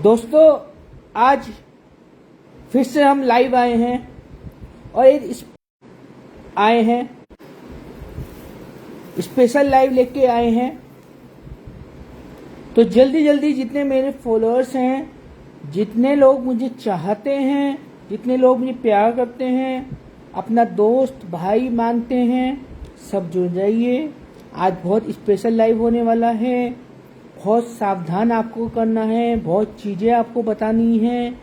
दोस्तों, आज फिर से हम लाइव आए हैं और आए हैं स्पेशल लाइव लेके आए हैं। तो जल्दी जल्दी जितने मेरे फॉलोअर्स हैं, जितने लोग मुझे चाहते हैं, जितने लोग मुझे प्यार करते हैं, अपना दोस्त भाई मानते हैं, सब जुड़ जाइए। आज बहुत स्पेशल लाइव होने वाला है। बहुत सावधान आपको करना है, बहुत चीज़ें आपको बतानी हैं।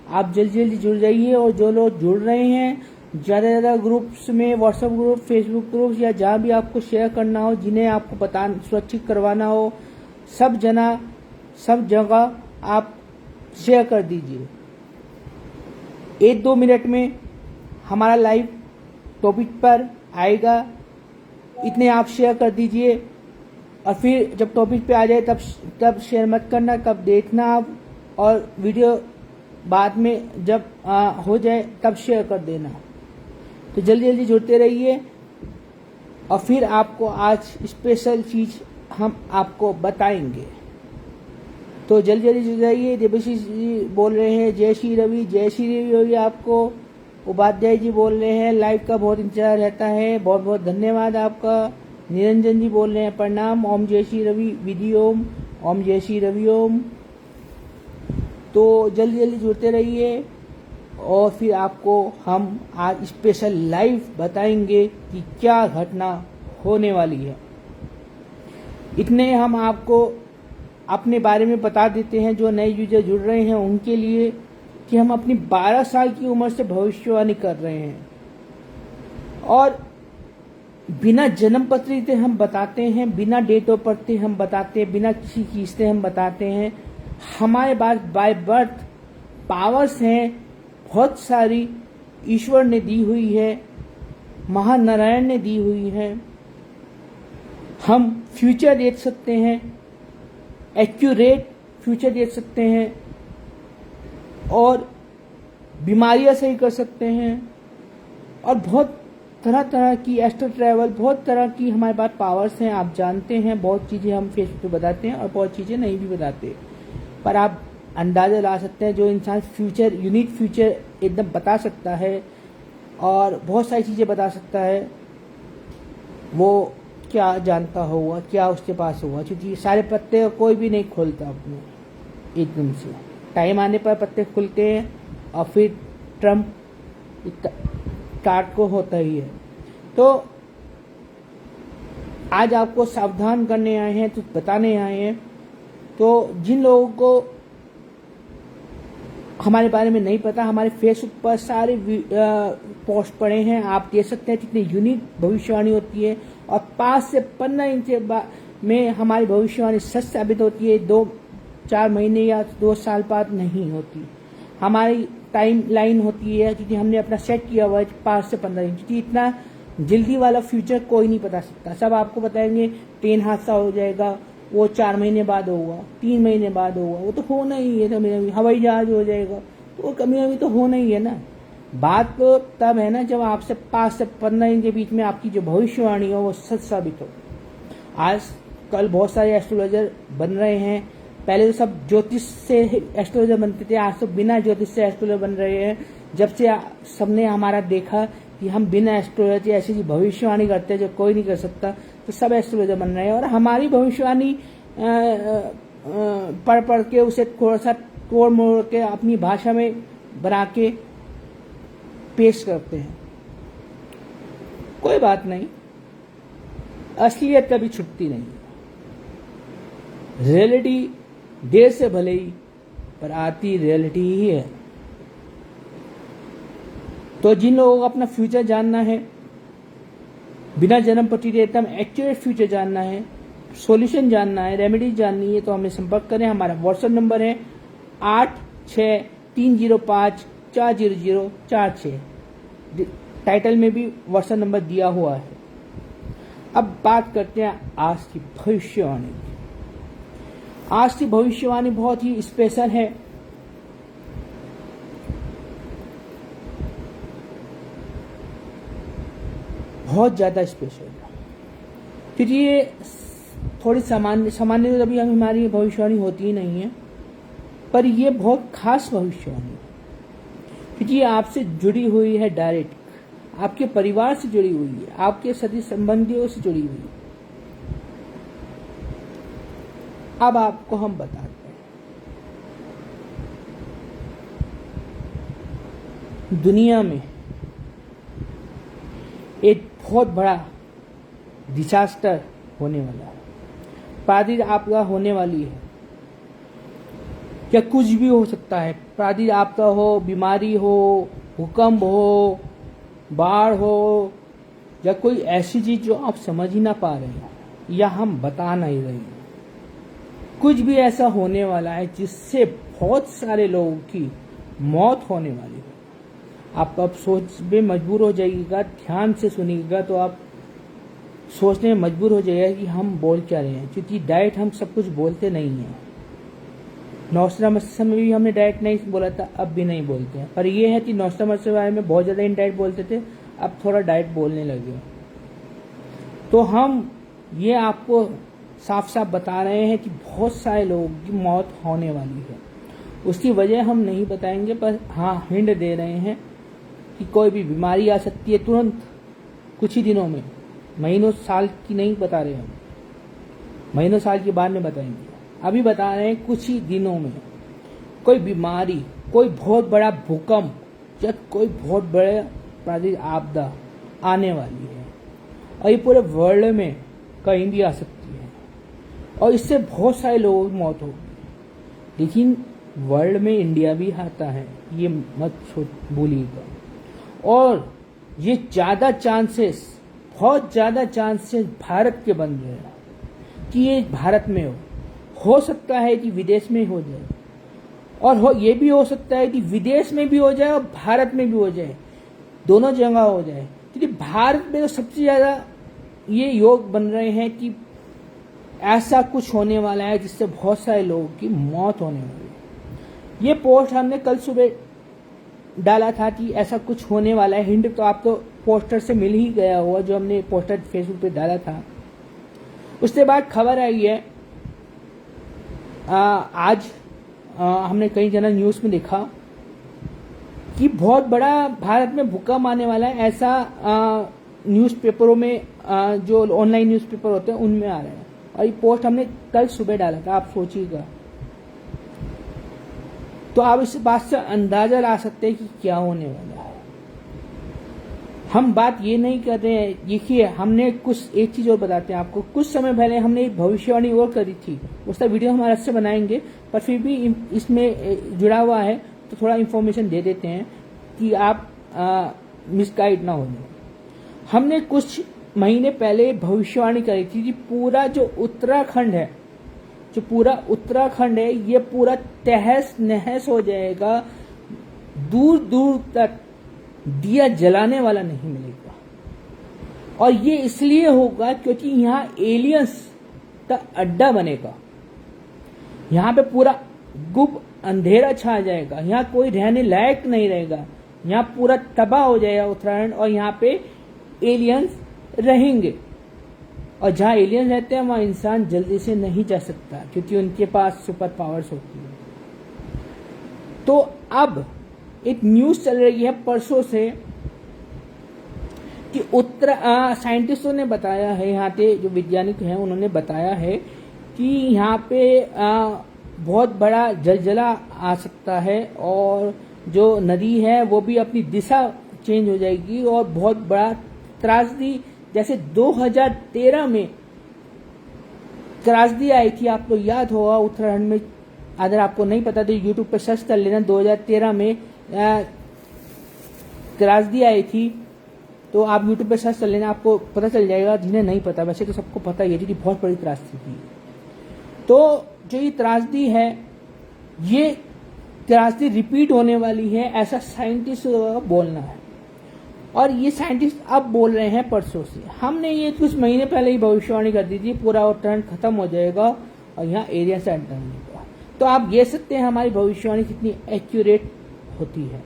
आप जल्दी जल्दी जुड़ जाइए। और जो लोग जुड़ रहे हैं, ज़्यादा से ज़्यादा ग्रुप्स में, व्हाट्सएप ग्रुप, फेसबुक ग्रुप्स या जहाँ भी आपको शेयर करना हो, जिन्हें आपको सुरक्षित करवाना हो, सब जगह आप शेयर कर दीजिए। 1-2 मिनट में हमारा लाइव टॉपिक पर आएगा, इतने आप शेयर कर दीजिए। और फिर जब टॉपिक पे आ जाए तब शेयर मत करना, तब देखना आप, और वीडियो बाद में जब हो जाए तब शेयर कर देना। तो जल्दी जल्दी जुड़ते रहिए। और फिर आपको आज स्पेशल चीज़ हम आपको बताएंगे। तो जल्दी जल्दी जुड़ जाइए। देवशी जी बोल रहे हैं जय श्री रवि, जय श्री रवि होगी आपको। उपाध्याय जी बोल रहे हैं लाइव का बहुत इंतजार रहता है, बहुत बहुत धन्यवाद आपका। निरंजन जी बोल रहे हैं प्रणाम, ओम जय श्री रवि विधि ओम जय श्री रवि ओम। तो जल्दी जल्दी जुड़ते रहिए। और फिर आपको हम आज स्पेशल लाइव बताएंगे कि क्या घटना होने वाली है। इतने हम आपको अपने बारे में बता देते हैं, जो नए यूजर जुड़ रहे हैं उनके लिए, कि हम अपनी 12 साल की उम्र से भविष्यवाणी कर रहे हैं। और बिना जन्म पत्री से हम बताते हैं, बिना डेट ऑफ बर्थ से हम बताते हैं, बिना किसी चीज से हम बताते हैं। हमारे पास बाय बर्थ पावर्स हैं बहुत सारी, ईश्वर ने दी हुई है, महानारायण ने दी हुई है। हम फ्यूचर देख सकते हैं, एक्यूरेट फ्यूचर देख सकते हैं, और बीमारियां सही कर सकते हैं, और बहुत तरह तरह की एस्ट्रो ट्रैवल, बहुत तरह की हमारे पास पावर्स हैं। आप जानते हैं, बहुत चीज़ें हम फेसबुक पे बताते हैं और बहुत चीज़ें नहीं भी बताते, पर आप अंदाज़ा ला सकते हैं। जो इंसान फ्यूचर, यूनिक फ्यूचर एकदम बता सकता है और बहुत सारी चीज़ें बता सकता है, वो क्या जानता होगा, क्या उसके पास होगा। क्योंकि सारे पत्ते कोई भी नहीं खोलता अपने एकदम से। टाइम आने पर पत्ते खुलते हैं और फिर ट्रम्प स्टार्ट को होता ही है। तो आज आपको सावधान करने आए हैं, तो बताने आए हैं। तो जिन लोगों को हमारे बारे में नहीं पता, हमारे फेसबुक पर सारे पोस्ट पड़े हैं, आप देख सकते हैं कितनी यूनिक भविष्यवाणी होती है। और 5 से 15 इंच में हमारी भविष्यवाणी सच साबित होती है। 2-4 महीने या 2 साल बाद नहीं होती। हमारी टाइम लाइन होती है, क्योंकि हमने अपना सेट किया हुआ है 5 से 15 इंच। क्योंकि इतना जल्दी वाला फ्यूचर कोई नहीं बता सकता। सब आपको बताएंगे ट्रेन हादसा हो जाएगा, वो 4 महीने बाद होगा, 3 महीने बाद होगा, वो तो होना ही है। कभी हवाई जहाज हो जाएगा, तो वो कभी तो होना ही है ना। बात तो तब है ना जब आपसे 5 से 15 इंच के बीच में आपकी जो भविष्यवाणी हो वो सच साबित हो। आज कल बहुत सारे एस्ट्रोलॉजर बन रहे हैं। पहले तो सब ज्योतिष से एस्ट्रोलॉजर बनते थे, आज तो बिना ज्योतिष से एस्ट्रोलॉजर बन रहे हैं। जब से सबने हमारा देखा कि हम बिना एस्ट्रोलॉजर ऐसी भविष्यवाणी करते हैं जो कोई नहीं कर सकता, तो सब एस्ट्रोलॉजर बन रहे हैं। और हमारी भविष्यवाणी पढ़ के उसे थोड़ा सा तोड़ मोड़ के अपनी भाषा में बना के पेश करते हैं। कोई बात नहीं, असलियत कभी छुपती नहीं। रियलिटी देर से भले ही, पर आती रियलिटी ही है। तो जिन लोगों को अपना फ्यूचर जानना है, बिना जन्म पत्री के एकदम एक्यूरेट फ्यूचर जानना है, सॉल्यूशन जानना है, रेमेडीज जाननी है, तो हमें संपर्क करें। हमारा व्हाट्सएप नंबर है 8630540046। टाइटल में भी व्हाट्सएप नंबर दिया हुआ है। अब बात करते हैं आज की भविष्यवाणी। आज की भविष्यवाणी बहुत ही स्पेशल है। बहुत ज्यादा स्पेशल है, क्योंकि ये थोड़ी सामान्य तो अभी हमारी भविष्यवाणी होती ही नहीं है। पर ये बहुत खास भविष्यवाणी है, क्योंकि ये आपसे जुड़ी हुई है, डायरेक्ट आपके परिवार से जुड़ी हुई है, आपके सभी संबंधियों से जुड़ी हुई है। अब आपको हम बताते हैं, दुनिया में एक बहुत बड़ा डिजास्टर होने वाला है, प्राकृतिक आपदा होने वाली है, या कुछ भी हो सकता है। प्राकृतिक आपदा हो, बीमारी हो, भूकंप हो, बाढ़ हो, या कोई ऐसी चीज जो आप समझ ही ना पा रहे हैं या हम बता नहीं रहे हैं। कुछ भी ऐसा होने वाला है जिससे बहुत सारे लोगों की मौत होने वाली है। आप अब सोच में मजबूर हो जाइएगा, ध्यान से सुनिएगा तो आप सोचने में मजबूर हो जाइएगा कि हम बोल क्या रहे हैं, क्योंकि डायरेक्ट हम सब कुछ बोलते नहीं हैं। नॉस्ट्राडमस में भी हमने डायरेक्ट नहीं बोला था, अब भी नहीं बोलते हैं। पर यह है कि नॉस्ट्राडमस के बारे में बहुत ज्यादा इनडायरेक्ट बोलते थे, अब थोड़ा डायरेक्ट बोलने लगे। तो हम ये आपको साफ साफ बता रहे हैं कि बहुत सारे लोगों की मौत होने वाली है। उसकी वजह हम नहीं बताएंगे, पर हाँ हिंट दे रहे हैं कि कोई भी बीमारी आ सकती है तुरंत, कुछ ही दिनों में, महीनों साल की नहीं बता रहे हम, महीनों साल के बाद में बताएंगे। अभी बता रहे हैं कुछ ही दिनों में कोई बीमारी, कोई बहुत बड़ा भूकंप या कोई बहुत बड़ा प्राकृतिक आपदा आने वाली है, और ये पूरे वर्ल्ड में कहीं भी आ सकती है, और इससे बहुत सारे लोगों की मौत होगी। लेकिन वर्ल्ड में इंडिया भी आता है, ये मत भूलिएगा। और ये ज्यादा चांसेस, बहुत ज्यादा चांसेस भारत के बन रहे हैं कि ये भारत में हो सकता है कि विदेश में हो जाए, और ये भी हो सकता है कि विदेश में भी हो जाए और भारत में भी हो जाए, दोनों जगह हो जाए। क्योंकि भारत में तो सबसे ज्यादा ये योग बन रहे हैं कि ऐसा कुछ होने वाला है जिससे बहुत सारे लोगों की मौत होने वाली है। ये पोस्ट हमने कल सुबह डाला था कि ऐसा कुछ होने वाला है। हिंट तो आपको पोस्टर से मिल ही गया हुआ, जो हमने पोस्टर फेसबुक पे डाला था। उसके बाद खबर आई है, आज हमने कई जगह न्यूज में देखा कि बहुत बड़ा भारत में भूकंप आने वाला है। ऐसा न्यूज़पेपरों में, जो ऑनलाइन न्यूज़पेपर होते हैं उनमें आ रहा है, और ये पोस्ट हमने कल सुबह डाला था। आप सोचिएगा, तो आप इस बात से अंदाजा ला सकते हैं कि क्या होने वाला है। हम बात ये नहीं कर रहे हैं, देखिए हमने कुछ एक चीज और बताते हैं आपको। कुछ समय पहले हमने एक भविष्यवाणी और करी थी, उसका वीडियो हम अलग से बनाएंगे, पर फिर भी इसमें जुड़ा हुआ है तो थोड़ा इन्फॉर्मेशन दे देते हैं कि आप मिसगाइड ना हो जाए। हमने कुछ महीने पहले भविष्यवाणी करी थी कि पूरा जो उत्तराखंड है, ये पूरा तहस नहस हो जाएगा, दूर दूर तक दिया जलाने वाला नहीं मिलेगा। और ये इसलिए होगा क्योंकि यहाँ एलियंस का अड्डा बनेगा। यहाँ पे पूरा गुप्त अंधेरा छा जाएगा, यहाँ कोई रहने लायक नहीं रहेगा, यहाँ पूरा तबाह हो जाएगा उत्तराखंड, और यहाँ पे एलियंस रहेंगे। और जहाँ एलियंस रहते हैं वहाँ इंसान जल्दी से नहीं जा सकता, क्योंकि उनके पास सुपर पावर्स होती है। तो अब एक न्यूज चल रही है परसों से कि साइंटिस्टों ने बताया है, यहाँ के जो वैज्ञानिक हैं उन्होंने बताया है कि यहाँ पे बहुत बड़ा जलजला आ सकता है, और जो नदी है वो भी अपनी दिशा चेंज हो जाएगी, और बहुत बड़ा त्रासदी, जैसे 2013 में त्रासदी आई थी, आपको याद होगा उत्तराखंड में। अगर आपको नहीं पता तो यूट्यूब पे सर्च कर लेना, 2013 में त्रासदी आई थी, तो आप यूट्यूब पे सर्च कर लेना, आपको पता चल जाएगा। जिन्हें नहीं पता, वैसे तो सबको पता ही है कि बहुत बड़ी त्रासदी थी। तो जो ये त्रासदी है, ये त्रासदी रिपीट होने वाली है, ऐसा साइंटिस्ट का बोलना है। और ये साइंटिस्ट अब बोल रहे हैं परसों से। हमने ये कुछ महीने पहले ही भविष्यवाणी कर दी थी, पूरा उत्तराखंड खत्म हो जाएगा और यहाँ एरिया से एंटर होने का। तो आप ये सकते हैं हमारी भविष्यवाणी कितनी एक्यूरेट होती है।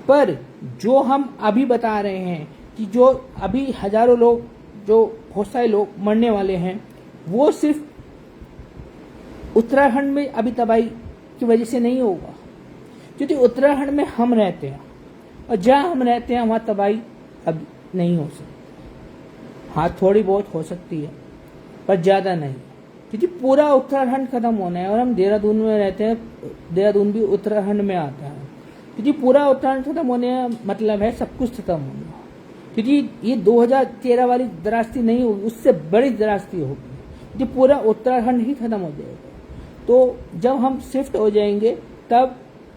पर जो हम अभी बता रहे हैं कि जो अभी हजारों लोग, जो बहुत सारे लोग मरने वाले हैं, वो सिर्फ उत्तराखंड में अभी तबाही की वजह से नहीं होगा, क्योंकि उत्तराखंड में हम रहते हैं और जहाँ हम रहते हैं वहाँ तबाही अब नहीं हो सकती। हाँ, थोड़ी बहुत हो सकती है पर ज़्यादा नहीं, क्योंकि पूरा उत्तराखंड खत्म होना है। और हम देहरादून में रहते हैं, देहरादून भी उत्तराखंड में आता है, क्योंकि पूरा उत्तराखंड खत्म होने का मतलब है सब कुछ खत्म होना। क्योंकि ये 2013 वाली त्रासदी नहीं होगी, उससे बड़ी त्रासदी होगी, क्योंकि पूरा उत्तराखंड ही खत्म हो जाएगा। तो जब हम शिफ्ट हो जाएंगे तब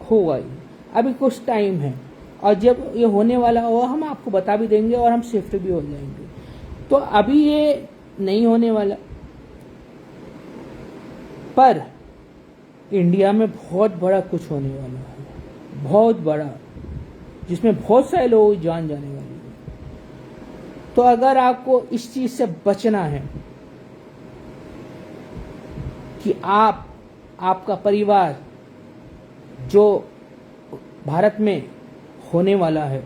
होगा ये, अभी कुछ टाइम है और जब ये होने वाला होगा हम आपको बता भी देंगे और हम शिफ्ट भी हो जाएंगे। तो अभी ये नहीं होने वाला, पर इंडिया में बहुत बड़ा कुछ होने वाला है, बहुत बड़ा, जिसमें बहुत सारे लोगों की जान जाने वाली है। तो अगर आपको इस चीज से बचना है कि आपका परिवार जो भारत में होने वाला है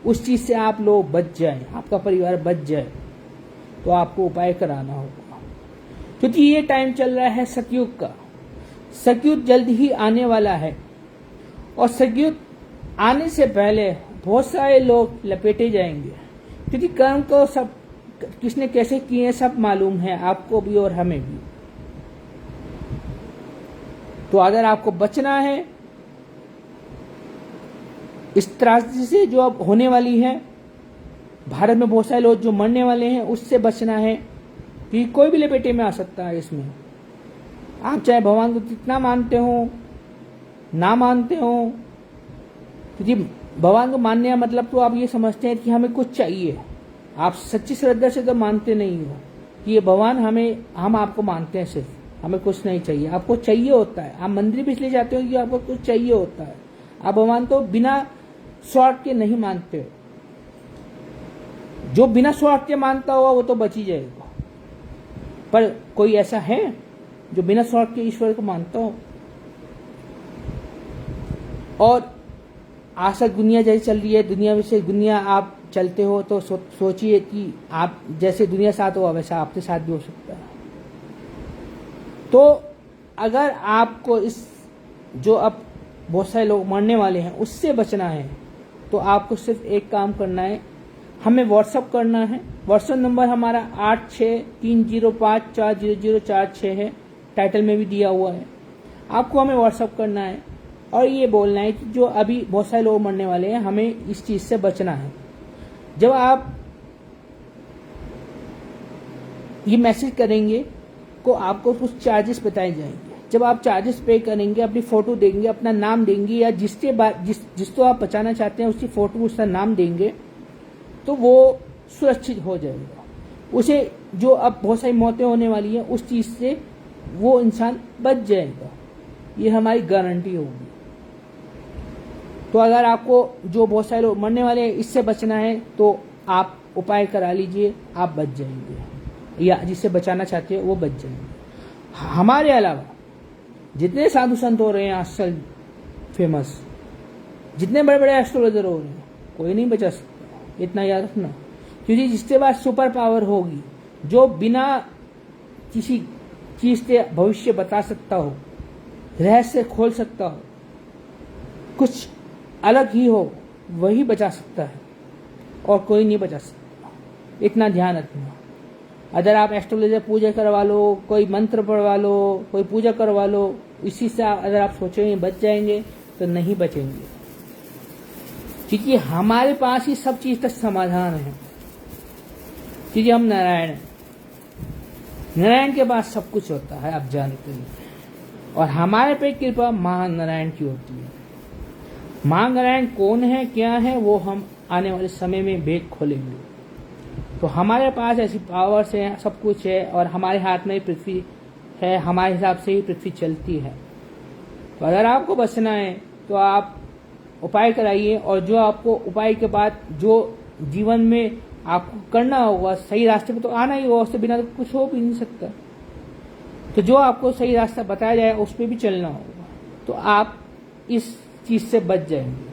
उस चीज से आप लोग बच जाएं, आपका परिवार बच जाए, तो आपको उपाय कराना होगा। क्योंकि ये टाइम चल रहा है सतयुग का, सतयुग जल्द ही आने वाला है और सतयुग आने से पहले बहुत सारे लोग लपेटे जाएंगे, क्योंकि कर्म को सब किसने कैसे किए सब मालूम है आपको भी और हमें भी। तो अगर आपको बचना है इस त्रासदी से जो अब होने वाली है, भारत में बहुत सारे लोग जो मरने वाले हैं, उससे बचना है कि कोई भी लपेटे में आ सकता है इसमें। आप चाहे भगवान को कितना मानते हो ना मानते हो, क्योंकि भगवान को मानने का मतलब तो आप ये समझते हैं कि हमें कुछ चाहिए, आप सच्ची श्रद्धा से तो मानते नहीं हो कि ये भगवान हम आपको मानते हैं, सिर्फ हमें कुछ नहीं चाहिए। आपको चाहिए होता है, आप मंदिर भी इसलिए जाते हो कि आपको कुछ चाहिए होता है। आप भगवान तो बिना स्वार्थ के नहीं मानते हो, जो बिना स्वार्थ के मानता होगा वो तो बच ही जाएगा, पर कोई ऐसा है जो बिना स्वार्थ के ईश्वर को मानता हो? और आशा दुनिया जैसी चल रही है, दुनिया आप चलते हो तो सोचिए कि आप जैसे दुनिया साथ हो वैसा आपके साथ भी हो सकता है। तो अगर आपको इस जो अब बहुत सारे लोग मरने वाले हैं उससे बचना है, तो आपको सिर्फ एक काम करना है, हमें व्हाट्सअप करना है। व्हाट्सअप नंबर हमारा 8630540046 है, टाइटल में भी दिया हुआ है। आपको हमें व्हाट्सअप करना है और ये बोलना है कि जो अभी बहुत सारे लोग मरने वाले हैं, हमें इस चीज से बचना है। जब आप ये मैसेज करेंगे तो आपको कुछ चार्जेस बताए जाएंगे। जब आप चार्जेस पे करेंगे, अपनी फोटो देंगे, अपना नाम देंगे, या जिसको आप बचाना चाहते हैं उसकी फोटो उसका नाम देंगे, तो वो सुरक्षित हो जाएगा। उसे जो अब बहुत सारी मौतें होने वाली है उस चीज से वो इंसान बच जाएगा, ये हमारी गारंटी होगी। तो अगर आपको जो बहुत सारे लोग मरने वाले हैं इससे बचना है तो आप उपाय करा लीजिए, आप बच जाएंगे, या जिससे बचाना चाहते हैं वो बच जाएंगे। हमारे अलावा जितने साधु संत हो रहे हैं आजकल फेमस, जितने बड़े बड़े एस्ट्रोलॉजर हो रहे हैं, कोई नहीं बचा सकता, इतना याद रखना। क्योंकि जिसके पास सुपर पावर होगी, जो बिना किसी चीज से भविष्य बता सकता हो, रहस्य खोल सकता हो, कुछ अलग ही हो, वही बचा सकता है और कोई नहीं बचा सकता। इतना ध्यान रखना। अगर आप एस्ट्रोलॉजर पूजा करवा लो, कोई मंत्र पढ़वा लो, कोई पूजा करवा लो, इसी से अगर आप सोचेंगे बच जाएंगे तो नहीं बचेंगे, क्योंकि हमारे पास ही सब चीज का समाधान है, क्योंकि हम नारायण हैं। नारायण के पास सब कुछ होता है, आप जानते हैं। और हमारे पे कृपा महानारायण की होती है। महानारायण कौन है, क्या है, वो हम आने वाले समय में भेद खोलेंगे। तो हमारे पास ऐसी पावर्स है, सब कुछ है, और हमारे हाथ में पृथ्वी है, हमारे हिसाब से ही पृथ्वी चलती है। तो अगर आपको बचना है तो आप उपाय कराइए, और जो आपको उपाय के बाद जो जीवन में आपको करना होगा, सही रास्ते पे तो आना ही होगा, उससे बिना तो कुछ हो भी नहीं सकता। तो जो आपको सही रास्ता बताया जाए उस पर भी चलना होगा, तो आप इस चीज से बच जाएंगे।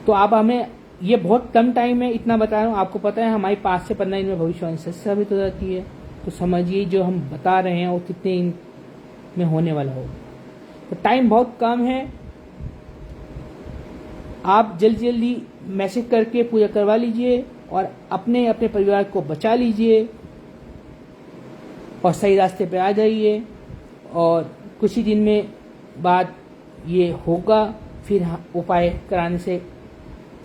तो आप हमें, ये बहुत कम टाइम है, इतना बता रहा हूँ, आपको पता है हमारी 5 से 15 दिन में भविष्यवाणी सच साबित हो जाती है। तो समझिए जो हम बता रहे हैं वो कितने दिन में होने वाला होगा। तो टाइम बहुत कम है, आप जल्दी जल्दी मैसेज करके पूजा करवा लीजिए और अपने अपने परिवार को बचा लीजिए और सही रास्ते पे आ जाइए। और कुछ ही दिन में बाद ये होगा, फिर उपाय कराने से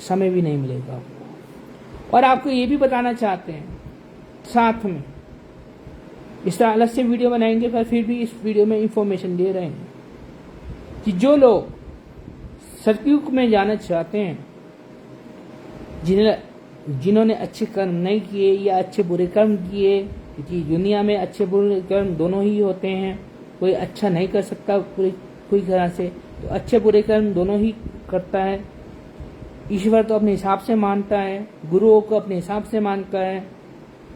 समय भी नहीं मिलेगा आपको। और आपको ये भी बताना चाहते हैं साथ में, इस तरह अलग से वीडियो बनाएंगे पर फिर भी इस वीडियो में इंफॉर्मेशन दे रहे हैं कि जो लोग सतयुग में जाना चाहते हैं, जिन्होंने अच्छे कर्म नहीं किए या अच्छे बुरे कर्म किए, क्योंकि दुनिया में अच्छे बुरे कर्म दोनों ही होते हैं, कोई अच्छा नहीं कर सकता कोई तरह से, तो अच्छे बुरे कर्म दोनों ही करता है। ईश्वर तो अपने हिसाब से मानता है, गुरुओं को अपने हिसाब से मानता है,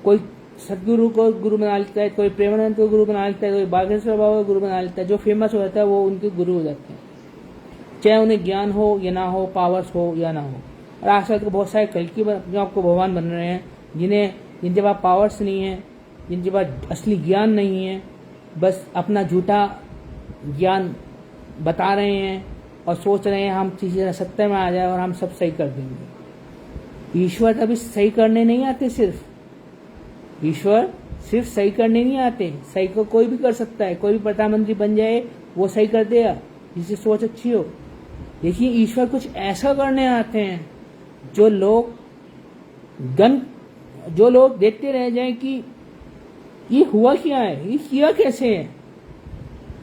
कोई सदगुरु को गुरु बना लेता है, कोई प्रेमानंद को गुरु बना लेता है, कोई बागेश्वर बाबा को गुरु बना लेता है। जो फेमस हो जाता है वो उनके गुरु हो जाते हैं, चाहे उन्हें ज्ञान हो या ना हो, पावर्स हो या ना हो। और आजकल तो बहुत सारे कल्कि जो आपको भगवान बन रहे हैं, जिनके पास पावर्स नहीं है, जिनके पास असली ज्ञान नहीं है, बस अपना झूठा ज्ञान बता रहे हैं और सोच रहे हैं हम चीजें सत्य में आ जाए और हम सब सही कर देंगे। ईश्वर अभी सही करने नहीं आते, ईश्वर सिर्फ सही करने नहीं आते। सही को कोई भी कर सकता है, कोई भी प्रधानमंत्री बन जाए वो सही कर देगा जिसकी सोच अच्छी हो। देखिए ईश्वर कुछ ऐसा करने आते हैं जो लोग देखते रह जाएं कि ये हुआ क्या है, ये किया कैसे है,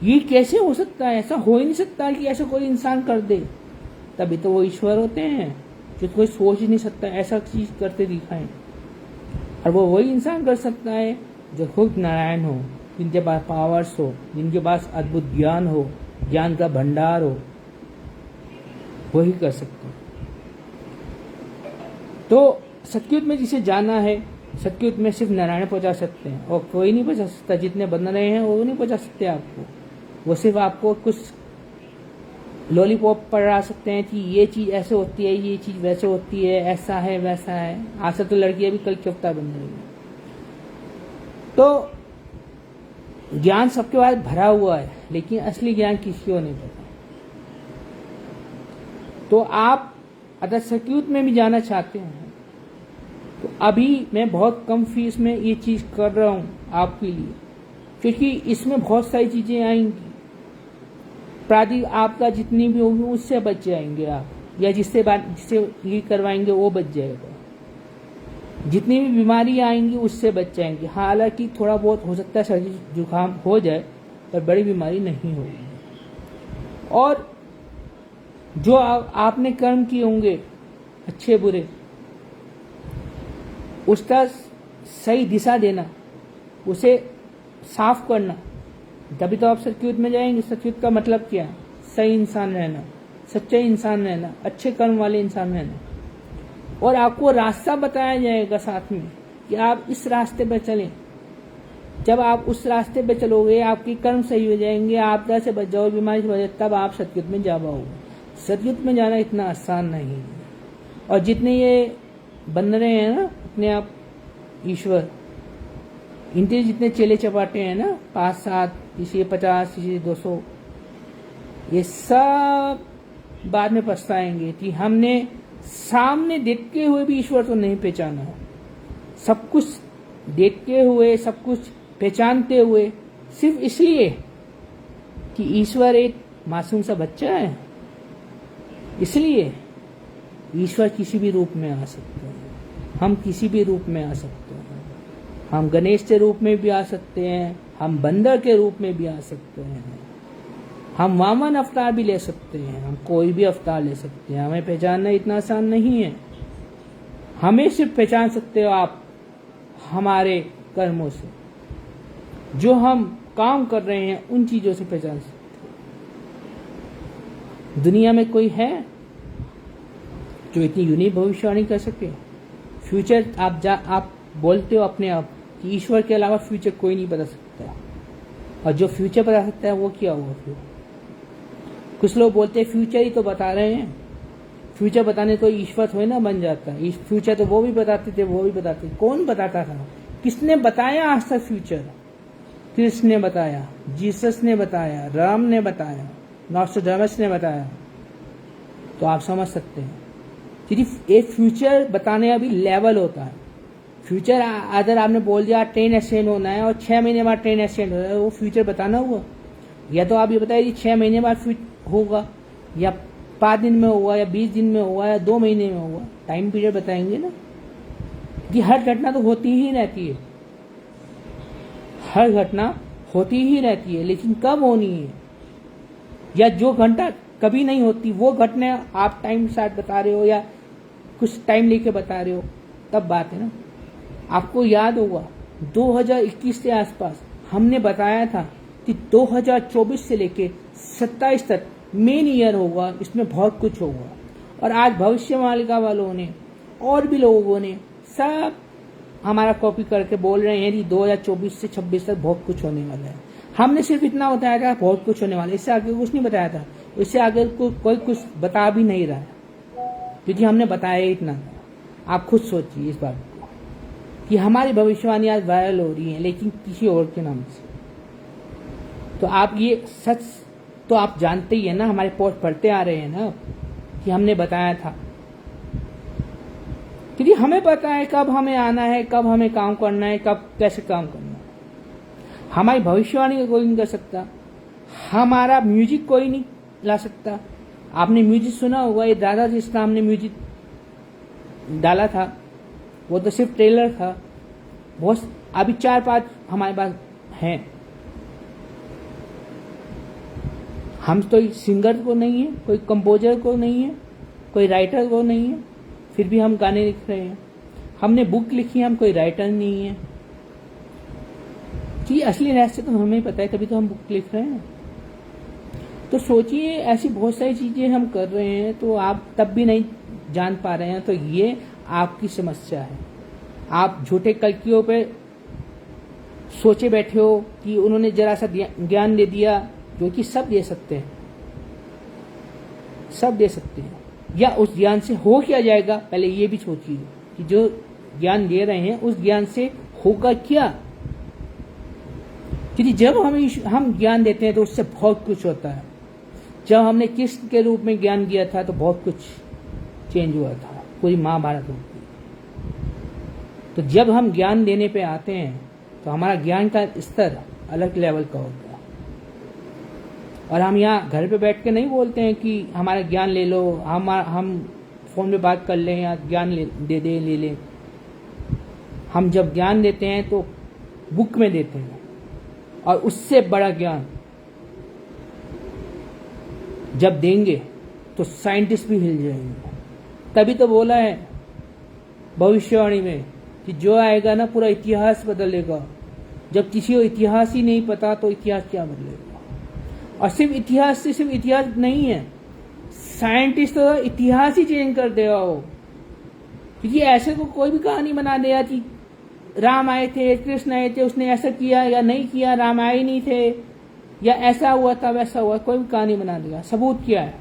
ये कैसे हो सकता है, ऐसा हो ही नहीं सकता कि ऐसा कोई इंसान कर दे। तभी तो वो ईश्वर होते हैं जो कोई सोच ही नहीं सकता ऐसा चीज करते दिखाएं। और वो वही इंसान कर सकता है जो खुद नारायण हो, जिनके पास पावर्स हो, जिनके पास अद्भुत ज्ञान हो, ज्ञान का भंडार हो, वही कर सकते हैं। तो सतयुग में जिसे जाना है, सतयुग में सिर्फ नारायण पहुंचा सकते हैं और कोई नहीं पहुंचा सकता। जितने बन रहे हैं वो नहीं पहुंचा सकते आपको, वो सिर्फ आपको कुछ लॉलीपॉप पढ़ा सकते हैं कि ये चीज ऐसे होती है, ये चीज वैसे होती है, ऐसा है वैसा है। आज तो लड़कियां भी कल के अवतार बन रही है। तो ज्ञान सबके पास भरा हुआ है, लेकिन असली ज्ञान किसी को नहीं पता। तो आप अगर सतयुग में भी जाना चाहते हैं तो अभी मैं बहुत कम फीस में ये चीज कर रहा हूं आपके लिए, क्योंकि इसमें बहुत सारी चीजें आएंगी। प्रादी आपका जितनी भी होगी उससे बच जाएंगे आप, या जिससे लीड करवाएंगे वो बच जाएगा। जितनी भी बीमारी आएंगी उससे बच जाएंगे। हालांकि थोड़ा बहुत हो सकता है सर्दी जुकाम हो जाए, पर बड़ी बीमारी नहीं होगी। और जो आपने कर्म किए होंगे अच्छे बुरे, उसका सही दिशा देना, उसे साफ करना, तभी तो आप सतयुग में जाएंगे। सतयुग का मतलब क्या? सही इंसान रहना, सच्चे इंसान रहना, अच्छे कर्म वाले इंसान रहना। और आपको रास्ता बताया जाएगा साथ में कि आप इस रास्ते पर चलें। जब आप उस रास्ते पे चलोगे, आपके कर्म सही हो जाएंगे, आपदा से बच जाओ, बीमारी से बच जाओ, तब आप सतयुग में जा पाओगे। सतयुग में जाना इतना आसान नहीं है। और जितने ये बन रहे हैं ना अपने आप ईश्वर, इनके जितने चेले चपाटे हैं ना, 5-7, किसी 50, किसी 200, ये सब बाद में पछताएंगे कि हमने सामने देखते हुए भी ईश्वर को नहीं पहचाना। सब कुछ देखते हुए, सब कुछ पहचानते हुए, सिर्फ इसलिए कि ईश्वर एक मासूम सा बच्चा है। इसलिए ईश्वर किसी भी रूप में आ सकते हैं, हम किसी भी रूप में आ सकते हैं। हम गणेश के रूप में भी आ सकते हैं, हम बंदर के रूप में भी आ सकते हैं, हम वामन अवतार भी ले सकते हैं, हम कोई भी अवतार ले सकते हैं। हमें पहचानना इतना आसान नहीं है। हमें सिर्फ पहचान सकते हो आप हमारे कर्मों से, जो हम काम कर रहे हैं उन चीजों से पहचान सकते हो। दुनिया में कोई है जो इतनी यूनिक भविष्यवाणी कर सके? फ्यूचर आप बोलते हो अपने आप कि ईश्वर के अलावा फ्यूचर कोई नहीं बता सकता, और जो फ्यूचर बता सकता है वो क्या हुआ फिर? कुछ लोग बोलते हैं फ्यूचर ही तो बता रहे हैं। फ्यूचर बताने तो ईश्वर थोड़ी ना बन जाता है। फ्यूचर तो वो भी बताते थे, वो भी बताते। कौन बताता था? किसने बताया आज तक फ्यूचर? कृष्ण ने बताया, जीसस ने बताया, राम ने बताया, नॉस्ट्राडामस ने बताया, तो आप समझ सकते हैं। सिर्फ एक फ्यूचर बताने का भी लेवल होता है। फ्यूचर अगर आपने बोल दिया ट्रेन एक्सीडेंट होना है और 6 महीने बाद ट्रेन एक्सीडेंट हो रहा है, वो फ्यूचर बताना हुआ? या तो आप ये बताइए 6 महीने बाद होगा, या 5 दिन में होगा, या 20 दिन में होगा, या 2 महीने में होगा। टाइम पीरियड बताएंगे ना, कि हर घटना तो होती ही रहती है, हर घटना होती ही रहती है, लेकिन कब होनी है, या जो घंटा कभी नहीं होती वो घटना आप टाइम साथ बता रहे हो या कुछ टाइम लेके बता रहे हो, तब बात है ना। आपको याद होगा 2021 के आसपास हमने बताया था कि 2024 से लेके 27 तक मेन ईयर होगा, इसमें बहुत कुछ होगा। और आज भविष्यवाणी वालों ने और भी लोगों ने सब हमारा कॉपी करके बोल रहे हैं कि 2024 से 26 तक बहुत कुछ होने वाला है। हमने सिर्फ इतना बताया था बहुत कुछ होने वाला है, इससे आगे कुछ नहीं बताया था। इससे आगे कोई कुछ बता भी नहीं रहा है, क्योंकि हमने बताया ही इतना था। आप खुद सोचिए इस बात को कि हमारी भविष्यवाणी आज वायरल हो रही है, लेकिन किसी और के नाम से। तो आप ये सच तो आप जानते ही है ना, हमारे पोस्ट पढ़ते आ रहे हैं ना कि हमने बताया था, क्योंकि हमें पता है कब हमें आना है, कब हमें काम करना है, कब कैसे काम करना है। हमारी भविष्यवाणी को कोई नहीं कर सकता, हमारा म्यूजिक कोई नहीं ला सकता। आपने म्यूजिक सुना होगा, ये दादा जिसका हमने म्यूजिक डाला था वो तो सिर्फ ट्रेलर था। बहुत अभी 4-5 हमारे पास हैं। हम तो सिंगर को नहीं है, कोई कंपोजर को नहीं है, कोई राइटर को नहीं है, फिर भी हम गाने लिख रहे हैं। हमने बुक लिखी है, हम कोई राइटर नहीं है। कि असली रहस्य तो हमें पता है, तभी तो हम बुक लिख रहे हैं। तो सोचिए ऐसी बहुत सारी चीजें हम कर रहे हैं, तो आप तब भी नहीं जान पा रहे हैं, तो ये आपकी समस्या है। आप झूठे कल्कियों पे सोचे बैठे हो कि उन्होंने जरा सा ज्ञान दे दिया, जो कि सब दे सकते हैं, सब दे सकते हैं। या उस ज्ञान से हो क्या जाएगा, पहले ये भी सोचिए कि जो ज्ञान दे रहे हैं उस ज्ञान से होगा क्या। क्योंकि जब हम ज्ञान देते हैं तो उससे बहुत कुछ होता है। जब हमने कृष्ण के रूप में ज्ञान दिया था तो बहुत कुछ चेंज हुआ था, पूरी महाभारत होती। तो जब हम ज्ञान देने पे आते हैं तो हमारा ज्ञान का स्तर अलग लेवल का होता है। और हम यहाँ घर पे बैठ के नहीं बोलते हैं कि हमारा ज्ञान ले लो, हम फोन पे बात कर लें या ज्ञान ले लें। हम जब ज्ञान देते हैं तो बुक में देते हैं, और उससे बड़ा ज्ञान जब देंगे तो साइंटिस्ट भी हिल जाएंगे। तभी तो बोला है भविष्यवाणी में कि जो आएगा ना पूरा इतिहास बदलेगा। जब किसी को इतिहास ही नहीं पता तो इतिहास क्या बदलेगा। और सिर्फ इतिहास से सिर्फ इतिहास नहीं है, साइंटिस्ट तो इतिहास ही चेंज कर देगा वो। क्योंकि ऐसे को कोई भी कहानी बना देगा कि राम आए थे, कृष्ण आए थे, उसने ऐसा किया या नहीं किया, राम आए नहीं थे, या ऐसा हुआ था वैसा हुआ, कोई भी कहानी बना देगा। सबूत क्या है?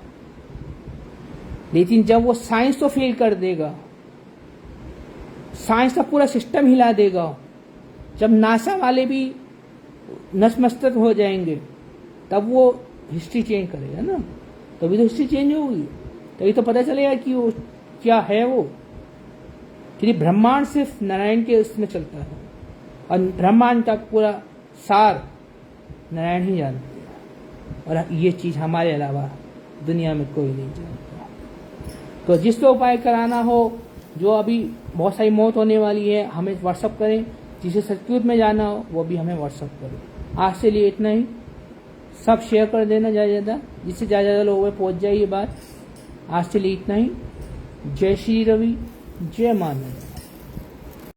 लेकिन जब वो साइंस तो फेल कर देगा, साइंस का पूरा सिस्टम हिला देगा, जब नासा वाले भी नतमस्तक हो जाएंगे, तब वो हिस्ट्री चेंज करेगा ना। तभी तो हिस्ट्री चेंज होगी, तभी तो पता चलेगा कि वो क्या है। वो क्योंकि ब्रह्मांड सिर्फ नारायण के उसमें चलता है, और ब्रह्मांड का पूरा सार नारायण ही जानते हैं, और ये चीज हमारे अलावा दुनिया में कोई नहीं जानता। तो जिसको उपाय कराना हो, जो अभी बहुत सारी मौत होने वाली है, हमें व्हाट्सअप करें। जिसे सतयुग में जाना हो वो भी हमें व्हाट्सअप करें। आज से लिए इतना ही। सब शेयर कर देना ज़्यादा, जिससे ज़्यादा लोगों में पहुंच जाए ये बात। आज से लिए इतना ही। जय श्री रवि, जय मानव।